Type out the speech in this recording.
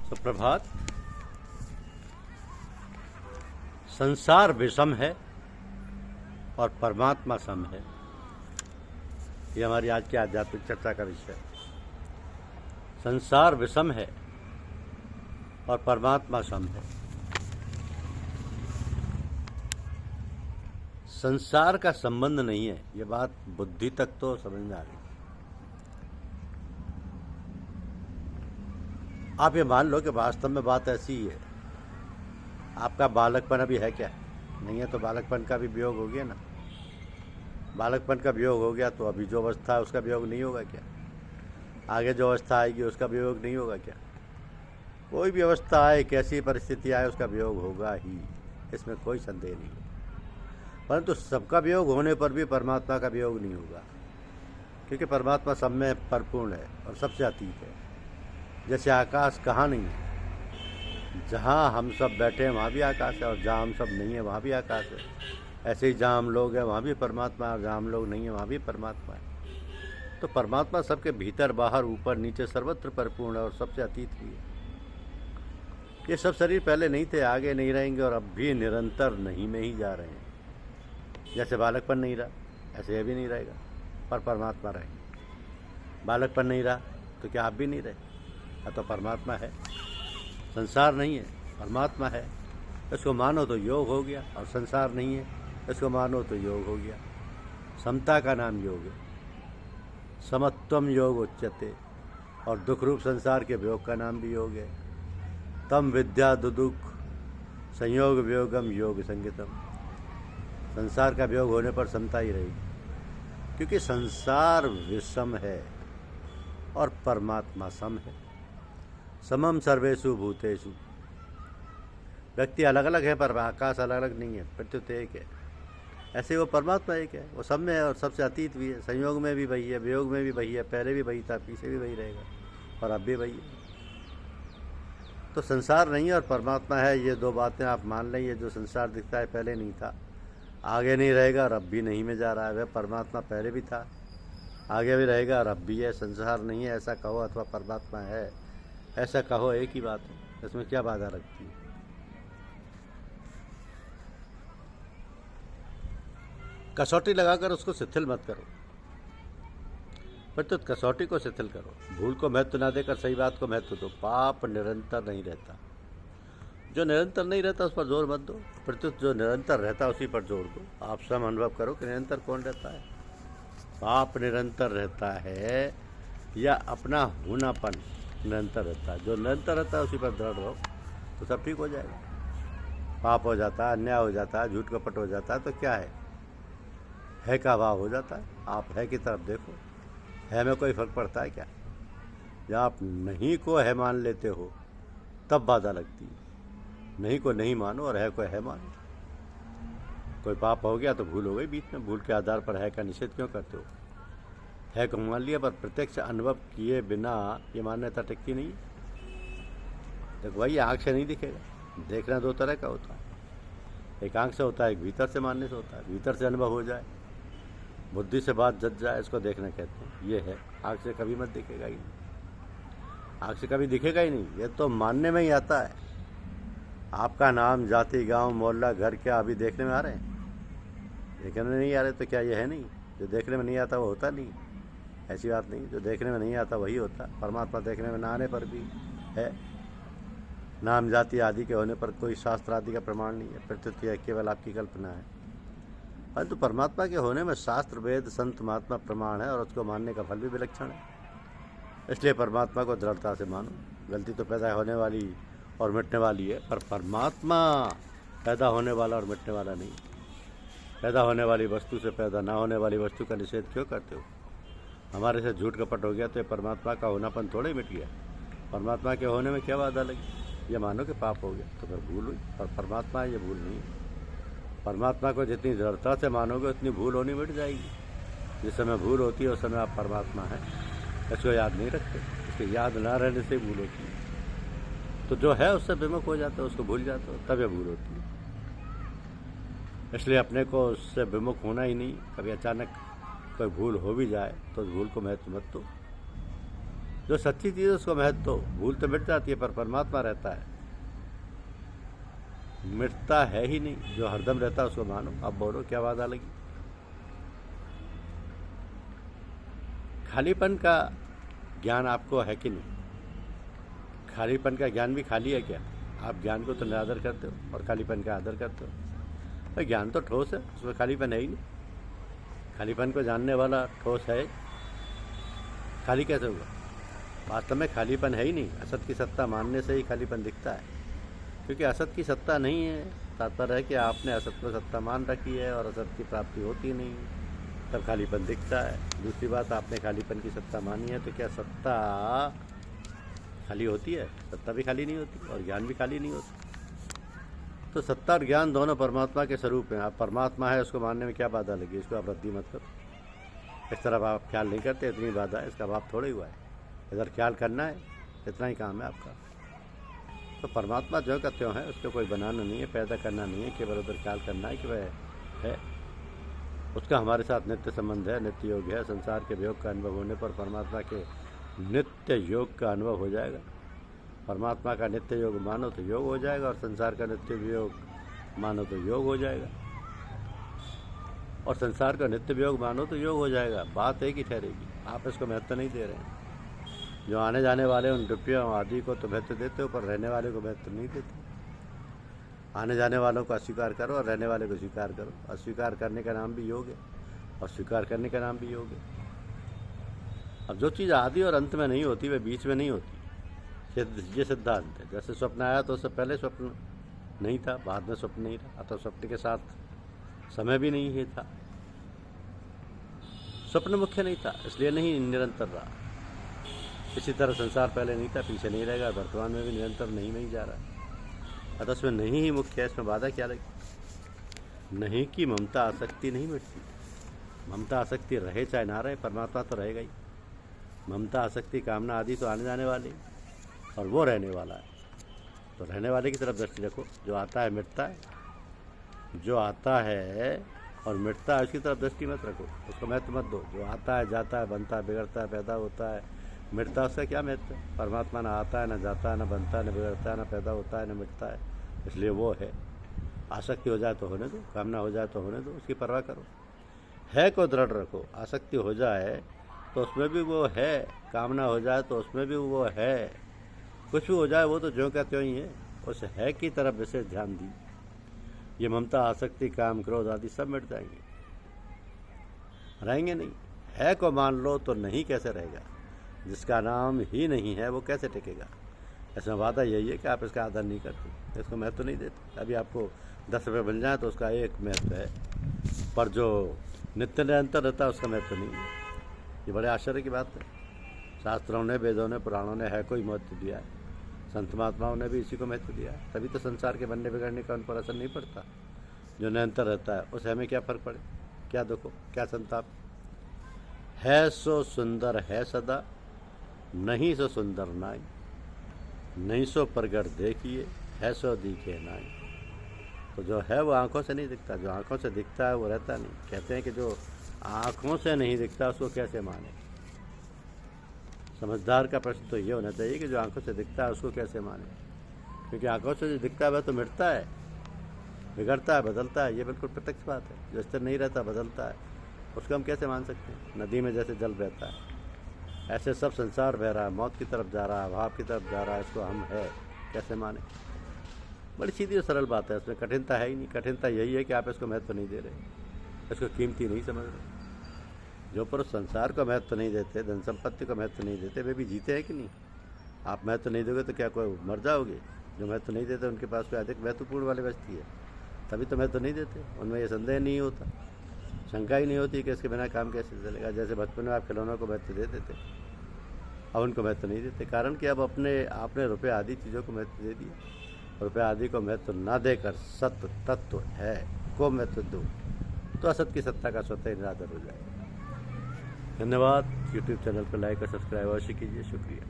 सुप्रभात। संसार विषम है और परमात्मा सम है, ये हमारी आज की आध्यात्मिक चर्चा का विषय है। संसार विषम है और परमात्मा सम है। संसार का संबंध नहीं है, ये बात बुद्धि तक तो समझ में आ गई। आप ये मान लो कि वास्तव में बात ऐसी ही है। आपका बालकपन अभी है क्या? नहीं है तो बालकपन का भी वियोग हो गया ना। बालकपन का वियोग हो गया तो अभी जो अवस्था है उसका वियोग नहीं होगा क्या? आगे जो अवस्था आएगी उसका वियोग नहीं होगा क्या? कोई भी अवस्था आए, कैसी परिस्थिति आए, उसका वियोग होगा ही, इसमें कोई संदेह नहीं है। परंतु सबका वियोग होने पर भी परमात्मा का वियोग नहीं होगा, क्योंकि परमात्मा सब में परिपूर्ण है और सबसे अतीत है। जैसे आकाश कहाँ नहीं है, जहाँ हम सब बैठे हैं वहाँ भी आकाश है, और जहाँ हम सब नहीं है वहाँ भी आकाश है। ऐसे ही जहाँ हम लोग हैं वहाँ भी परमात्मा है, और जहाँ हम लोग नहीं हैं वहाँ भी परमात्मा है। तो परमात्मा सबके भीतर बाहर ऊपर नीचे सर्वत्र परिपूर्ण है और सबसे अतीत भी है। ये सब शरीर पहले नहीं थे, आगे नहीं रहेंगे, और अब भी निरंतर नहीं में ही जा रहे हैं। जैसे बालकपन नहीं रहा, ऐसे ये भी नहीं रहेगा, पर परमात्मा रहेंगे। बालकपन नहीं रहा तो क्या आप भी नहीं रहे? तो परमात्मा है। संसार नहीं है, परमात्मा है। इसको मानो तो योग हो गया, और संसार नहीं है, इसको मानो तो योग हो गया। समता का नाम योग है। समत्वम योग उच्यते, और दुख रूप संसार के वियोग का नाम भी योग है। तम विद्या दुदुख संयोग वियोगम योग संगीतम। संसार का वियोग होने पर समता ही रहेगी, क्योंकि संसार विषम है और परमात्मा सम है। समम सर्वेषु भूतेषु। व्यक्ति अलग अलग है पर आकाश अलग अलग नहीं है, प्रत्युत एक है। ऐसे वो परमात्मा एक है, वो सब में है और सबसे अतीत भी है। संयोग में भी वही है, वियोग में भी वही है, पहले भी वही था, पीछे भी वही रहेगा, और अब भी वही है। तो संसार नहीं है और परमात्मा है, ये दो बातें आप मान लें। ये जो संसार दिखता है पहले नहीं था, आगे नहीं रहेगा, और अब भी नहीं में जा रहा है। वह परमात्मा पहले भी था, आगे भी रहेगा, और अब भी है। संसार नहीं है ऐसा कहो, अथवा परमात्मा है ऐसा कहो, एक ही बात है। इसमें क्या बाधा लगती है? कसौटी लगाकर उसको शिथिल मत करो, प्रत्युत कसौटी को शिथिल करो। भूल को महत्व ना देकर सही बात को महत्व दो। पाप निरंतर नहीं रहता, जो निरंतर नहीं रहता उस पर जोर मत दो, प्रत्युत जो निरंतर रहता उसी पर जोर दो। आप स्वयं अनुभव करो कि निरंतर कौन रहता है। पाप निरंतर रहता है या अपना होनापन निरंतर रहता है? जो निरंतर रहता है उसी पर दृढ़ रहो तो सब ठीक हो जाएगा। पाप हो जाता है, अन्याय हो जाता है, झूठ कपट हो जाता है, तो क्या है का भाव हो जाता है। आप है की तरफ देखो, है में कोई फर्क पड़ता है क्या? जब आप नहीं को है मान लेते हो तब बाधा लगती है। नहीं को नहीं मानो और है को है मानो। कोई पाप हो गया तो भूल हो गई बीच में, भूल के आधार पर है का निषेध क्यों करते हो? है को मान लिया, पर प्रत्यक्ष अनुभव किए बिना ये मान्यता टिकती नहीं। देखो भाई, आँख से नहीं दिखेगा। देखना दो तरह का होता है, एक आँख से होता है, एक भीतर से मानने से होता है। भीतर से अनुभव हो जाए, बुद्धि से बात जच जाए, इसको देखना कहते हैं। ये है, आँख से कभी मत दिखेगा ही नहीं, आँख से कभी दिखेगा ही नहीं। ये तो मानने में ही आता है। आपका नाम, जाति, गांव, मोहल्ला, घर क्या अभी देखने में आ रहे हैं? देखने में नहीं आ रहे तो क्या ये है नहीं? जो देखने में नहीं आता वो होता नहीं, ऐसी बात नहीं। जो देखने में नहीं आता वही होता। परमात्मा देखने में ना आने पर भी है। नाम, जाति आदि के होने पर कोई शास्त्र आदि का प्रमाण नहीं है, प्रत्युत यह केवल आपकी कल्पना है। परंतु परमात्मा के होने में शास्त्र, वेद, संत, महात्मा प्रमाण है, और उसको मानने का फल भी विलक्षण है। इसलिए परमात्मा को दृढ़ता से मानो। गलती तो पैदा होने वाली और मिटने वाली है, पर परमात्मा पैदा होने वाला और मिटने वाला नहीं। पैदा होने वाली वस्तु से पैदा ना होने वाली वस्तु का निषेध क्यों करते हो? हमारे से झूठ कपट हो गया तो ये परमात्मा का होनापन थोड़े मिट गया। परमात्मा के होने में क्या बाधा लगी? ये मानो कि पाप हो गया तो फिर भूल हुई, और परमात्मा ये भूल नहीं है। परमात्मा को जितनी दृढ़ता से मानोगे उतनी भूल होनी मिट जाएगी। जिस समय भूल होती है उस समय आप परमात्मा है, इसको याद नहीं रखते। इसके याद ना रहने से भूल होती है। तो जो है उससे विमुख हो जाते हो, उसको भूल जाते हो, तब ये भूल होती है। इसलिए अपने को उससे विमुख होना ही नहीं। कभी अचानक कोई भूल हो भी जाए तो उस भूल को महत्व मत दो। जो सच्ची चीज़ है उसको महत्व दो। भूल तो मिट जाती है पर परमात्मा रहता है, मिटता है ही नहीं। जो हरदम रहता है उसको मानो। अब बोलो क्या वादा लगी। खालीपन का ज्ञान आपको है कि नहीं? खालीपन का ज्ञान भी खाली है क्या? आप ज्ञान को तो निरादर करते हो और खालीपन का आदर करते हो। भाई ज्ञान तो ठोस है, उसमें खालीपन है ही नहीं। खालीपन को जानने वाला ठोस है, खाली कैसे हुआ? वास्तव में खालीपन है ही नहीं। असत की सत्ता मानने से ही खालीपन दिखता है, क्योंकि असत की सत्ता नहीं है। तात्पर्य है कि आपने असत को सत्ता मान रखी है और असत की प्राप्ति होती नहीं, तब खालीपन दिखता है। दूसरी बात, आपने खालीपन की सत्ता मानी है तो क्या सत्ता खाली होती है? सत्ता भी खाली नहीं होती और ज्ञान भी खाली नहीं होता। तो सत्ता और ज्ञान दोनों परमात्मा के स्वरूप हैं। आप परमात्मा है उसको मानने में क्या बाधा लगी? इसको आप रद्दी मत करो। इस तरफ आप ख्याल नहीं करते, इतनी बाधा है, इसका भाव थोड़ा ही हुआ है। इधर ख्याल करना है, इतना ही काम है आपका। तो परमात्मा जो का त्यों है, उसको कोई बनाना नहीं है, पैदा करना नहीं है, केवल उधर ख्याल करना है कि वह है। उसका हमारे साथ नित्य संबंध है, नित्य योग है। संसार के वियोग का अनुभव होने पर परमात्मा के नित्य योग का अनुभव हो जाएगा। परमात्मा का नित्य योग मानो तो योग हो जाएगा, और संसार का नित्य वियोग मानो तो योग हो जाएगा, और संसार का नित्य वियोग मानो तो योग हो जाएगा। बात एक ही ठहरेगी। आप इसको महत्व नहीं दे रहे हैं। जो आने जाने वाले उन रुपयों आदि को तो महत्व देते हो, पर रहने वाले को महत्व नहीं देते। आने जाने वालों को अस्वीकार करो और रहने वाले को स्वीकार करो। अस्वीकार करने का नाम भी योग है और स्वीकार करने का नाम भी योग है। अब जो चीज़ आदि और अंत में नहीं होती वह बीच में नहीं होती, ये सिद्धांत है। जैसे स्वप्न आया तो उससे पहले स्वप्न नहीं था, बाद में स्वप्न नहीं था, अतः स्वप्न के साथ समय भी नहीं है था। स्वप्न मुख्य नहीं था, इसलिए नहीं निरंतर रहा। इसी तरह संसार पहले नहीं था, पीछे नहीं रहेगा, वर्तमान में भी निरंतर नहीं जा रहा। अतः उसमें नहीं ही मुख्य है। इसमें बाधा क्या लगी? नहीं कि ममता आसक्ति नहीं मिटती। ममता आसक्ति रहे चाहे ना रहे, परमात्मा तो रहेगा ही। ममता आसक्ति कामना आदि तो आने जाने वाले, और वो रहने वाला है। तो रहने वाले की तरफ दृष्टि रखो। जो आता है मिटता है, जो आता है और मिटता है उसकी तरफ दृष्टि मत रखो, उसको महत्व मत दो। जो आता है जाता है, बनता है बिगड़ता है, पैदा होता है, मिटता है, उसका क्या महत्व है? परमात्मा ना आता है, ना जाता है, ना बनता है, ना बिगड़ता है, ना पैदा होता है, ना मिटता है, इसलिए वो है। आसक्ति हो जाए तो होने दो, कामना हो जाए तो होने दो, उसकी परवाह करो। है को दृढ़ रखो। आसक्ति हो जाए तो उसमें भी वो है, कामना हो जाए तो उसमें भी वो है, कुछ भी हो जाए वो तो ज्यों का त्यों ही है। उस है की तरफ विशेष ध्यान दी। ये ममता आसक्ति काम क्रोध आदि सब मिट जाएंगे, रहेंगे नहीं। है को मान लो तो नहीं कैसे रहेगा? जिसका नाम ही नहीं है वो कैसे टिकेगा? इसमें वादा यही है कि आप इसका आदर नहीं करते, इसको महत्व नहीं देते। अभी आपको 10 रुपये मिल जाए तो उसका एक महत्व है, पर जो नित्य निरंतर रहता है उसका महत्व नहीं है। ये बड़े आश्चर्य की बात है। शास्त्रों ने, वेदों ने, पुराणों ने है को ही महत्व दिया है, संत महात्माओं ने भी इसी को महत्व दिया है। तभी तो संसार के बनने बिगड़ने का उन पर असर नहीं पड़ता। जो निरंतर रहता है उस हमें क्या फ़र्क पड़े, क्या दुख हो, क्या संताप। है सो सुंदर है सदा, नहीं सो सुंदर नाई, नहीं सो प्रगट देखिए, है सो दिखे नाई। तो जो है वो आंखों से नहीं दिखता, जो आंखों से दिखता है वो रहता नहीं। कहते हैं कि जो आंखों से नहीं दिखता उसको कैसे माने। समझदार का प्रश्न तो ये होना चाहिए कि जो आंखों से दिखता है उसको कैसे माने, क्योंकि आंखों से जो दिखता है वह तो मिटता है, बिगड़ता है, बदलता है। ये बिल्कुल प्रत्यक्ष बात है। जो स्थिर नहीं रहता, बदलता है, उसको हम कैसे मान सकते हैं? नदी में जैसे जल बहता है, ऐसे सब संसार बह रहा है, मौत की तरफ जा रहा है, अभाव की तरफ जा रहा है, इसको हम है कैसे माने? बड़ी सीधी और सरल बात है, इसमें कठिनता है ही नहीं। कठिनता यही है कि आप इसको महत्व नहीं दे रहे, इसको कीमती नहीं समझ रहे। जो पुरुष संसार को महत्व नहीं देते, धन संपत्ति को महत्व नहीं देते, वे भी जीते हैं कि नहीं? आप महत्व नहीं दोगे तो क्या कोई मर जाओगे? जो महत्व नहीं देते उनके पास कोई अधिक महत्वपूर्ण वाली वस्तु है, तभी तो महत्व नहीं देते। उनमें ये संदेह नहीं होता, शंका ही नहीं होती कि इसके बिना काम कैसे चलेगा। जैसे बचपन में आप खिलौनों को महत्व देते थे, अब उनको महत्व नहीं देते, कारण कि अब आपने रुपये आदि चीज़ों को महत्व दे दिया। रुपये आदि को महत्व ना देकर सत्य तत्व है को महत्व दो, तो असत की सत्ता का स्वतः निरादर हो जाएगा। धन्यवाद। यूट्यूब चैनल पर लाइक और सब्सक्राइब अवश्य कीजिए। शुक्रिया।